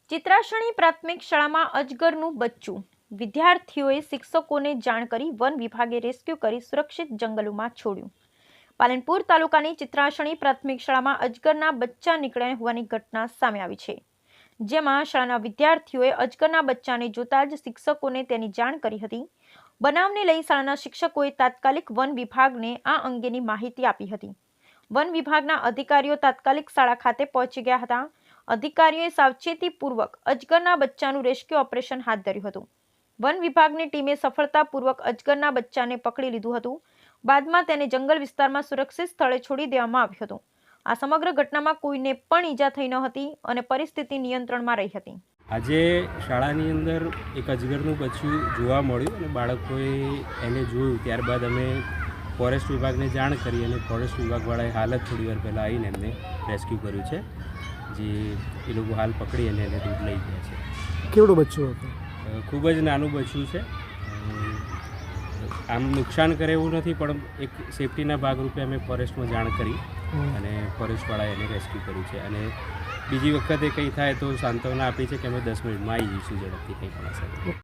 ચિત્રાસણી પ્રાથમિક શાળામાં અજગરનું બચ્ચું, વિદ્યાર્થીઓએ શિક્ષકોને જાણ કરી વન વિભાગે રેસ્ક્યુ કરી સુરક્ષિત જંગલોમાં છોડ્યું। પાલનપુર તાલુકાની ચિત્રાસણી પ્રાથમિક શાળામાં અજગરના બચ્ચા નીકળ્યા હોવાની ઘટના સામે આવી છે, જેમાં શાળાના વિદ્યાર્થીઓએ અજગરના બચ્ચાને જોતા જ શિક્ષકોને તેની જાણ કરી હતી। બનાવને લઈ શાળાના શિક્ષકોએ તાત્કાલિક વન વિભાગને આ અંગેની માહિતી આપી હતી। વન વિભાગના અધિકારીઓ તાત્કાલિક શાળા ખાતે પહોંચી ગયા હતા। અધિકારીઓએ સાવચેતીપૂર્વક અજગરના બચ્ચાનું રેસ્ક્યુ ઓપરેશન હાથ ધર્યું હતું। વન વિભાગની ટીમે સફળતાપૂર્વક અજગરના બચ્ચાને પકડી લીધું હતું। બાદમાં તેને જંગલ વિસ્તારમાં સુરક્ષિત સ્થળે છોડી દેવામાં આવ્યું હતું। આ સમગ્ર ઘટનામાં કોઈને પણ ઈજા થઈ ન હતી અને પરિસ્થિતિ નિયંત્રણમાં રહી હતી। આજે શાળાની અંદર એક અજગરનું બચ્ચું જોવા મળ્યું અને બાળકોએ એને જોયું। ત્યારબાદ અમે ફોરેસ્ટ વિભાગને જાણ કરી અને ફોરેસ્ટ વિભાગવાળાએ હાલ જ થોડી વાર પહેલાં આવીને એમને રેસ્ક્યુ કર્યું છે, જે એ લોકો હાલ પકડી અને એને દૂધ લઈ ગયા છે। કેવડું બચ્ચું હતું? ખૂબ જ નાનું બચ્ચું છે। આમ નુકસાન કરે એવું નથી, પણ એક સેફટીના ભાગરૂપે અમે ફોરેસ્ટમાં જાણ કરી અને ફોરેસ્ટવાળાએ એને રેસ્ક્યુ કર્યું છે। અને બીજી વખતે કંઈ થાય તો સાંત્વના આપી છે કે અમે 10 મિનિટમાં આવી જઈશું ઝડપથી કંઈ પણ અસર।